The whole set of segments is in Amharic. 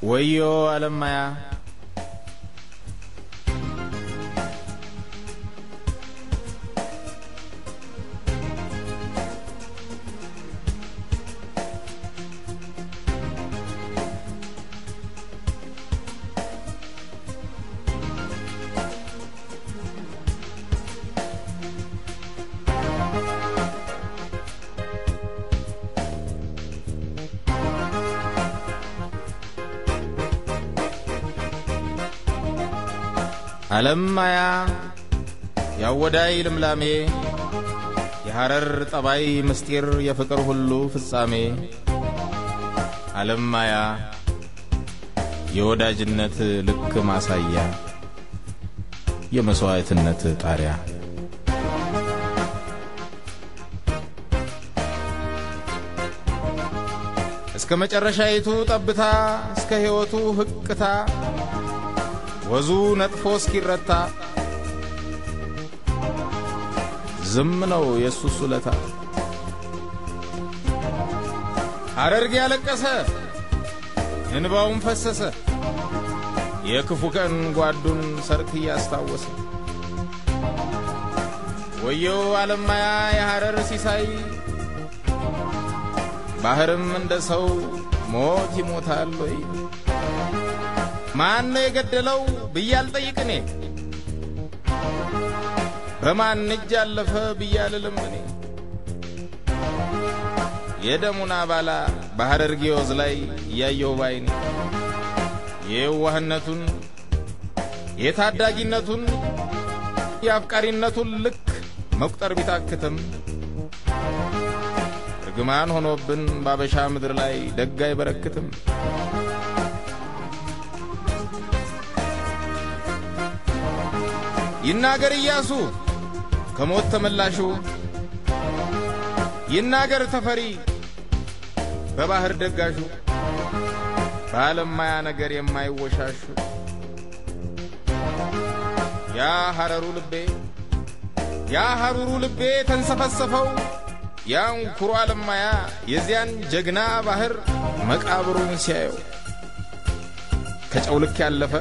ወዮ ዓለማያ ዓለማያ ያወዳይ ልምላሜ የሐረር ጠባይ ምስጢር የፍቅር ሁሉ ፍጻሜ ዓለማያ የወዳጅነት ልክ ማሳያ የመስዋዕትነት ጣሪያ እስከ መጨረሻይቱ ጠብታ እስከ ሕይወቱ ህቅታ ወዙ ነጥፎ እስኪረታ ዝም ነው የሱስ ውለታ ሐረርጌ ያለቀሰ እንባውን ፈሰሰ የክፉ ቀን ጓዱን ሰርክ ያስታወሰ ወዮ ዓለማያ የሐረር ሲሳይ ባህርም እንደ ሰው ሞት ይሞታል ወይ ማን የገደለው ብያል ጠይቅኔ በማን እጅ ያለፈ ብያል ለምኔ የደሙና ባላ በሐረርጌ ወዝ ላይ ያየው ባይኔ የዋህነቱን የታዳጊነቱን ያፍቃሪነቱን ልክ መቁጠር ቢታክተም እርግማን ሆኖብን ባበሻ ምድር ላይ ደጋይ በረክተም ይናገር ኢያሱ ከሞት ተመላሹ ይናገር ተፈሪ በባህር ደጋሹ በዓለማያ ነገር የማይወሻሹ ያ ሐረሩ ልቤ ተንሰፈሰፈው ያን ኩሩ ዓለማያ የዚያን ጀግና ባህር መቃብሩን ሲያየው ከጨውልክ ያለፈ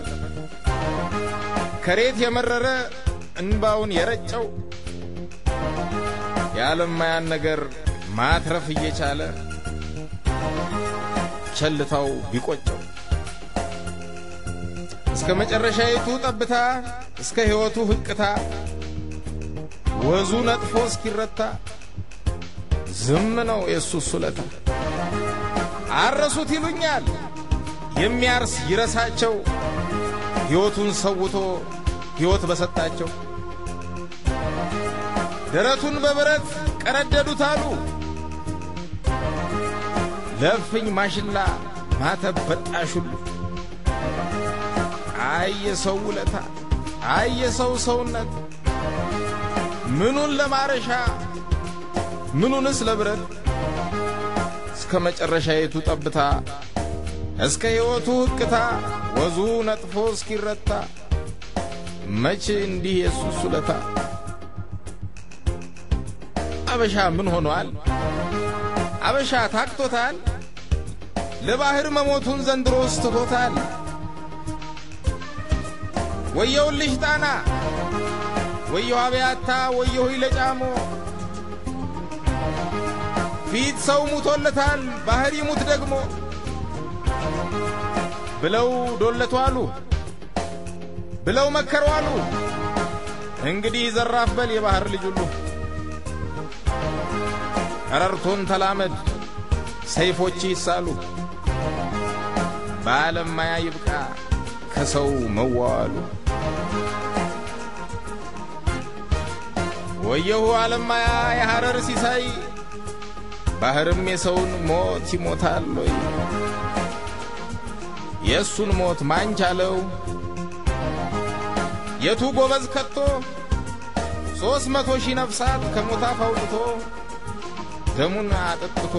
ከሬት የመረረ እንባውን የረጨው የዓለማያን ነገር ማትረፍ እየቻለ ቸልታው ቢቆጨው እስከ መጨረሻይቱ ጠብታ እስከ ሕይወቱ ህቅታ ወዙ ነጥፎ እስኪረታ ዝም ነው የሱስ ውለታ አረሱት ይሉኛል የሚያርስ ይረሳቸው ሕይወቱን ሰውቶ ሕይወት በሰጣቸው ደረቱን በብረት ቀረደዱት አሉ ለፍኝ ማሽላ ማተበጣሹሉ አየሰው ውለታ አየሰው ሰውነት ምኑን ለማረሻ ምኑንስ ለብረት እስከ መጨረሻይቱ ጠብታ እስከ ሕይወቱ ህቅታ ወዙ ነጥፎ እስኪረታ መቼ እንዲህ የሱስ ውለታ አበሻ ምን ሆኗል አበሻ ታክቶታል ለባህር መሞቱን ዘንድሮስ ትቶታል ወየውልሽ ጣና ወየው አብያታ ወየው ይለጫሞ ፊት ሰው ሙቶለታል ባህር ይሙት ደግሞ ብለው ዶለቷሉ ብለው መከሯሉ እንግዲህ ዘራፍ በል የባህር ልጅ ሁሉ ቀረርቶን ተላመድ ሰይፎች ይሳሉ በዓለማያ ይብቃ ከሰው መዋዋሉ ወየው ዓለማያ የሐረር ሲሳይ ባህርም የሰውን ሞት ይሞታል ወይ የሱን ሞት ማንቻለው የቱ ጎበዝ ከቶ 300,000 ነፍሳት ከሞታ ፈውጥቶ ደሙን አጥጥቶ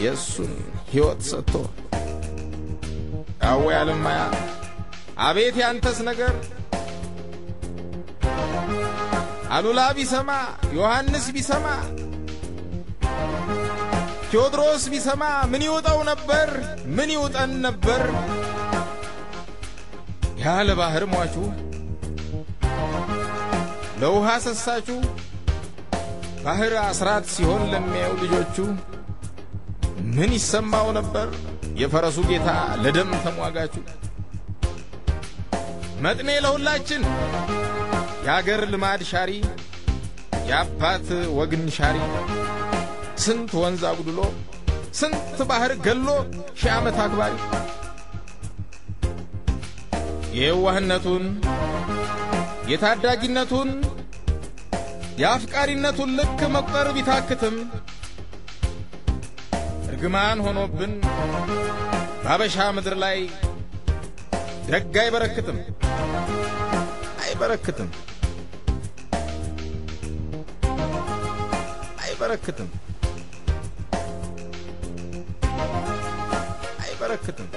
የሱን ሕይወት ሰጥቶ አው ዓለማያ አቤት ያንተስ ነገር አሉላ ቢሰማ ዮሐንስ ቢሰማ ቴዎድሮስ ቢሰማ ምን ይወጣው ነበር? ምን ይወጣን ነበር? ያለ ባህር ሟቹ ለውሃ ሰሳቹ ባህር አስራት ሲሆን ለሚያዩ ልጆቹ ምን ይሰማው ነበር? የፈረሱ ጌታ ለደም ተሟጋቹ መጥኔ ለሁላችን ያገር ልማድ ሻሪ ያባት ወግን ሻሪ ስንት ወንዝ አጉድሎ ስንት ባህር ገሎ ሺህ ዓመት አክባሪ የዋህነቱን የታዳጊነቱን የአፍቃሪነቱን ልክ መቁጠር ቢታክትም እርግማን ሆኖብን ባበሻ ምድር ላይ ደግ አይበረክትም አይበረክትም አይበረክትም አይበረክትም